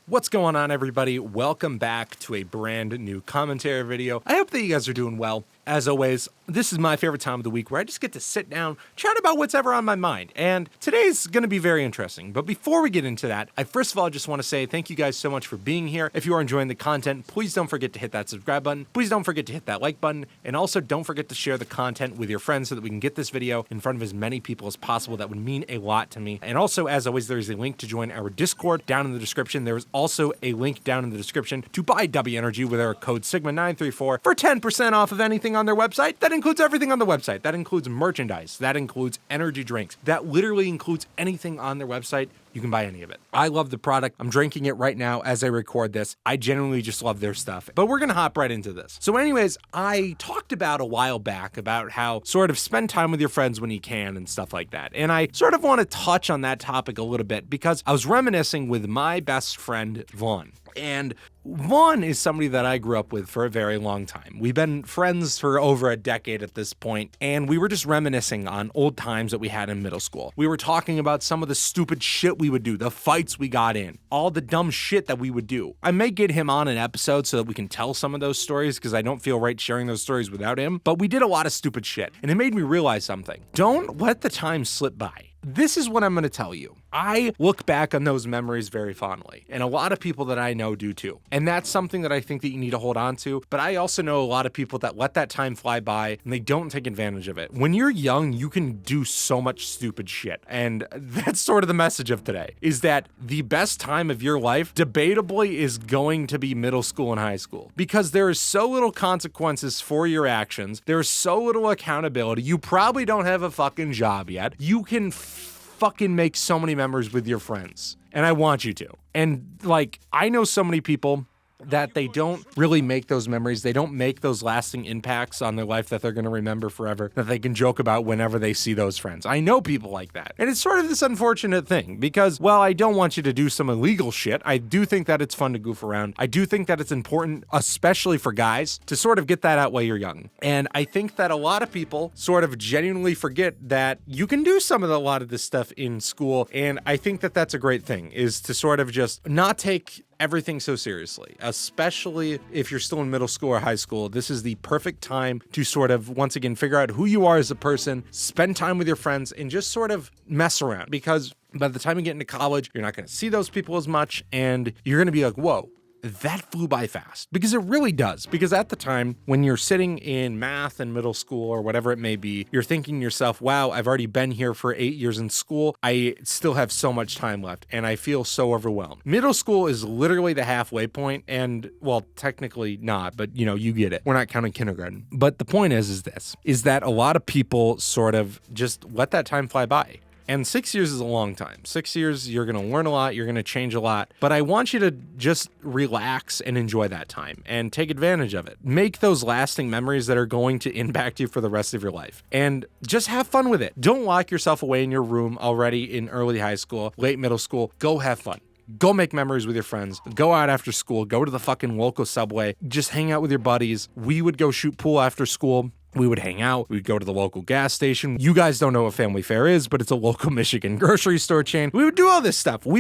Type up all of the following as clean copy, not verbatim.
What's going on, everybody? Welcome back to a brand new commentary video. I hope that you guys are doing well. As always, this is my favorite time of the week where I just get to sit down, chat about what's ever on my mind. And today's going to be very interesting. But before we get into that, I first of all just want to say thank you guys so much for being here. If you are enjoying the content, please don't forget to hit that subscribe button. Please don't forget to hit that like button. And also don't forget to share the content with your friends so that we can get this video in front of as many people as possible. That would mean a lot to me. And also, as always, there is a link to join our Discord down in the description. There is also a link down in the description to buy W Energy with our code Sigma934 for 10% off of anything on their website. That includes everything on the website. That includes merchandise. That includes energy drinks. That literally includes anything on their website. You can buy any of it. I love the product. I'm drinking it right now as I record this. I genuinely just love their stuff. But we're gonna hop right into this. So anyways, I talked about a while back about how sort of spend time with your friends when you can and stuff like that. And I sort of want to touch on that topic a little bit because I was reminiscing with my best friend, Vaughn. And Vaughn is somebody that I grew up with for a very long time. We've been friends for over a decade at this point, and we were just reminiscing on old times that we had in middle school. We were talking about some of the stupid shit we would do, the fights we got in, all the dumb shit that we would do. I may get him on an episode so that we can tell some of those stories because I don't feel right sharing those stories without him, but we did a lot of stupid shit, and it made me realize something. Don't let the time slip by. This is what I'm going to tell you. I look back on those memories very fondly, and a lot of people that I know do too. And that's something that I think that you need to hold on to. But I also know a lot of people that let that time fly by and they don't take advantage of it. When you're young, you can do so much stupid shit. And that's sort of the message of today, is that the best time of your life, debatably, is going to be middle school and high school. Because there is so little consequences for your actions. There's so little accountability. You probably don't have a fucking job yet. You can fucking make so many memories with your friends. And I want you to. And like, I know so many people that they don't really make those memories. They don't make those lasting impacts on their life that they're going to remember forever, that they can joke about whenever they see those friends. I know people like that. And it's sort of this unfortunate thing because, well, I don't want you to do some illegal shit. I do think that it's fun to goof around. I do think that it's important, especially for guys, to sort of get that out while you're young. And I think that a lot of people sort of genuinely forget that you can do a lot of this stuff in school. And I think that that's a great thing, is to sort of just not take everything so seriously, especially if you're still in middle school or high school. This is the perfect time to sort of, once again, figure out who you are as a person, spend time with your friends, and just sort of mess around. Because by the time you get into college, you're not going to see those people as much, and you're going to be like, whoa, that flew by fast. Because it really does. Because at the time, when you're sitting in math in middle school or whatever it may be, you're thinking to yourself, wow, I've already been here for 8 years in school. I still have so much time left, and I feel so overwhelmed. Middle school is literally the halfway point, and, well, technically not, but, you know, you get it. We're not counting kindergarten. But the point is that a lot of people sort of just let that time fly by. And 6 years is a long time. 6 years, you're going to learn a lot, you're going to change a lot. But I want you to just relax and enjoy that time and take advantage of it. Make those lasting memories that are going to impact you for the rest of your life. And just have fun with it. Don't lock yourself away in your room already in early high school, late middle school. Go have fun. Go make memories with your friends. Go out after school. Go to the fucking local Subway. Just hang out with your buddies. We would go shoot pool after school. We would hang out. We'd go to the local gas station. You guys don't know what Family Fare is, but it's a local Michigan grocery store chain. We would do all this stuff. And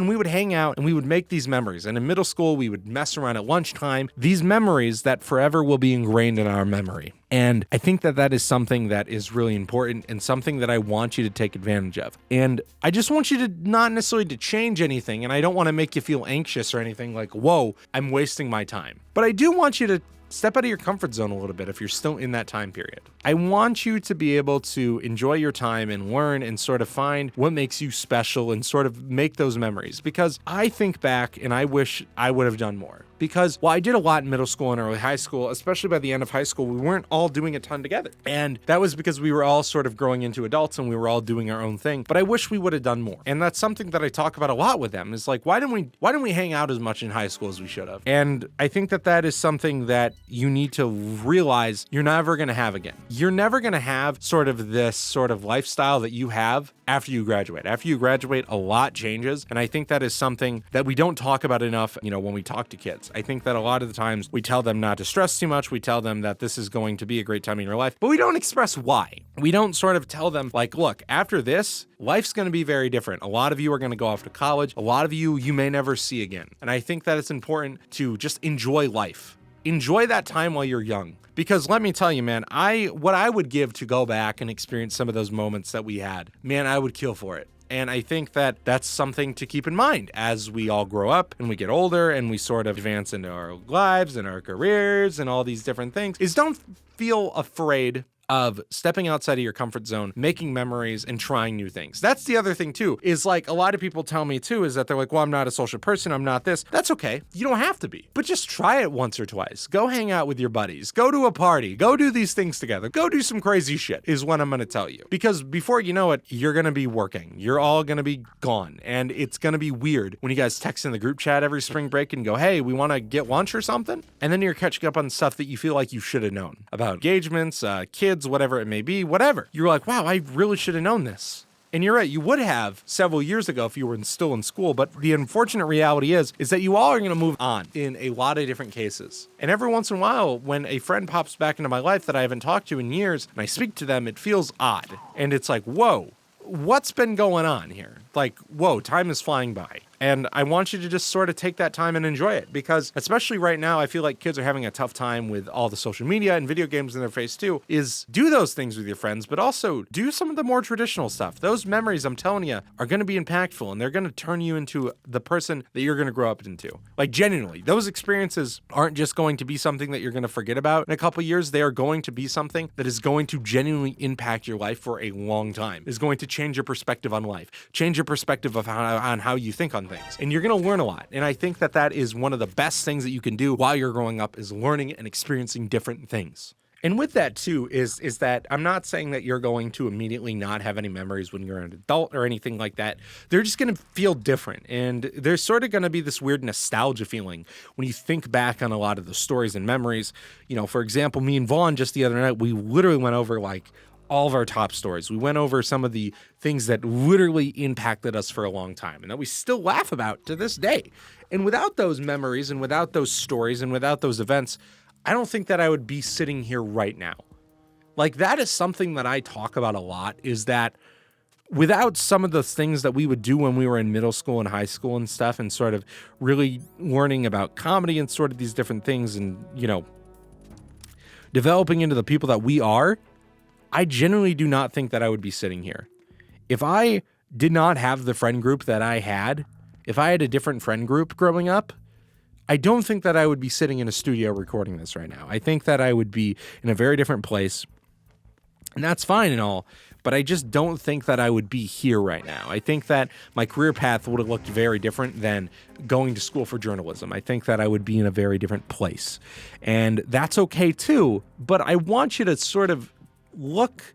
we would hang out and we would make these memories. And in middle school, we would mess around at lunchtime. These memories that forever will be ingrained in our memory. And I think that that is something that is really important and something that I want you to take advantage of. And I just want you to not necessarily to change anything. And I don't want to make you feel anxious or anything like, whoa, I'm wasting my time. But I do want you to step out of your comfort zone a little bit if you're still in that time period. I want you to be able to enjoy your time and learn and sort of find what makes you special and sort of make those memories. Because I think back and I wish I would have done more. Because while I did a lot in middle school and early high school, especially by the end of high school, we weren't all doing a ton together. And that was because we were all sort of growing into adults and we were all doing our own thing. But I wish we would have done more. And that's something that I talk about a lot with them, is like, why didn't we hang out as much in high school as we should have? And I think that that is something that you need to realize you're never going to have again. You're never going to have sort of this sort of lifestyle that you have after you graduate. After you graduate, a lot changes. And I think that is something that we don't talk about enough, when we talk to kids. I think that a lot of the times we tell them not to stress too much. We tell them that this is going to be a great time in your life, but we don't express why. We don't sort of tell them like, look, after this, life's going to be very different. A lot of you are going to go off to college. A lot of you may never see again. And I think that it's important to just enjoy life. Enjoy that time while you're young. Because let me tell you, man, what I would give to go back and experience some of those moments that we had, man, I would kill for it. And I think that that's something to keep in mind as we all grow up and we get older and we sort of advance into our lives and our careers and all these different things, is don't feel afraid of stepping outside of your comfort zone, making memories, and trying new things. That's the other thing too, is like a lot of people tell me too, is that they're like, well, I'm not a social person, I'm not this. That's okay. You don't have to be. But just try it once or twice. Go hang out with your buddies. Go to a party. Go do these things together. Go do some crazy shit is what I'm going to tell you. Because before you know it, you're going to be working. You're all going to be gone. And it's going to be weird when you guys text in the group chat every spring break and go, hey, we want to get lunch or something. And then you're catching up on stuff that you feel like you should have known about engagements, kids, whatever it may be, whatever. You're like, wow, I really should have known this. And you're right, you would have several years ago if you were still in school, but the unfortunate reality is that you all are going to move on in a lot of different cases. And every once in a while, when a friend pops back into my life that I haven't talked to in years, and I speak to them, it feels odd. And it's like, whoa, what's been going on here? Like, whoa, time is flying by. And I want you to just sort of take that time and enjoy it, because especially right now, I feel like kids are having a tough time with all the social media and video games in their face too, is do those things with your friends, but also do some of the more traditional stuff. Those memories, I'm telling you, are going to be impactful and they're going to turn you into the person that you're going to grow up into. Like genuinely, those experiences aren't just going to be something that you're going to forget about in a couple years. They are going to be something that is going to genuinely impact your life for a long time. Is going to change your perspective on life, change your perspective of on how you think on things. And you're going to learn a lot. And I think that that is one of the best things that you can do while you're growing up, is learning and experiencing different things. And with that too is that I'm not saying that you're going to immediately not have any memories when you're an adult or anything like that. They're just going to feel different. And there's sort of going to be this weird nostalgia feeling when you think back on a lot of the stories and memories. For example, me and Vaughn just the other night, we literally went over like all of our top stories. We went over some of the things that literally impacted us for a long time and that we still laugh about to this day. And without those memories and without those stories and without those events, I don't think that I would be sitting here right now. Like, that is something that I talk about a lot, is that without some of the things that we would do when we were in middle school and high school and stuff, and sort of really learning about comedy and sort of these different things and, developing into the people that we are, I genuinely do not think that I would be sitting here. If I did not have the friend group that I had, if I had a different friend group growing up, I don't think that I would be sitting in a studio recording this right now. I think that I would be in a very different place, and that's fine and all, but I just don't think that I would be here right now. I think that my career path would have looked very different than going to school for journalism. I think that I would be in a very different place, and that's okay too, but I want you to sort of look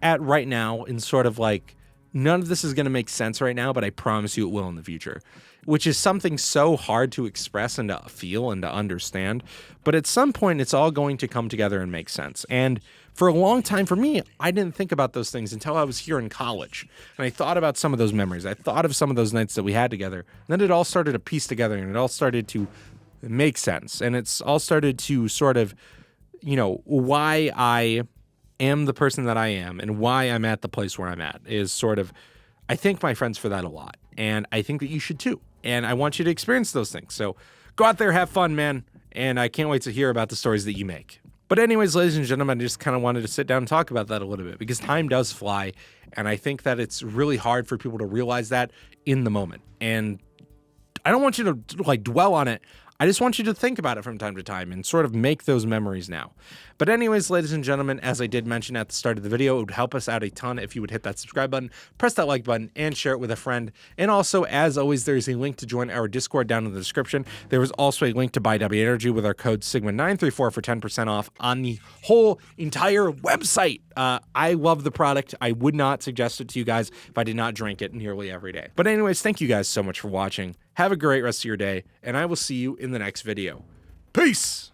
at right now and sort of like, none of this is going to make sense right now, but I promise you it will in the future, which is something so hard to express and to feel and to understand. But at some point, it's all going to come together and make sense. And for a long time for me, I didn't think about those things until I was here in college. And I thought about some of those memories. I thought of some of those nights that we had together. And then it all started to piece together and it all started to make sense. And it's all started to sort of, why I am the person that I am and why I'm at the place where I'm at is sort of, I thank my friends for that a lot. And I think that you should too. And I want you to experience those things. So go out there, have fun, man. And I can't wait to hear about the stories that you make. But anyways, ladies and gentlemen, I just kind of wanted to sit down and talk about that a little bit, because time does fly. And I think that it's really hard for people to realize that in the moment. And I don't want you to dwell on it. I just want you to think about it from time to time and sort of make those memories now. But anyways, ladies and gentlemen, as I did mention at the start of the video, it would help us out a ton if you would hit that subscribe button, press that like button, and share it with a friend. And also, as always, there's a link to join our Discord down in the description. There was also a link to buy W Energy with our code Sigma934 for 10% off on the whole entire website. I love the product. I would not suggest it to you guys if I did not drink it nearly every day. But anyways, thank you guys so much for watching. Have a great rest of your day, and I will see you in the next video. Peace!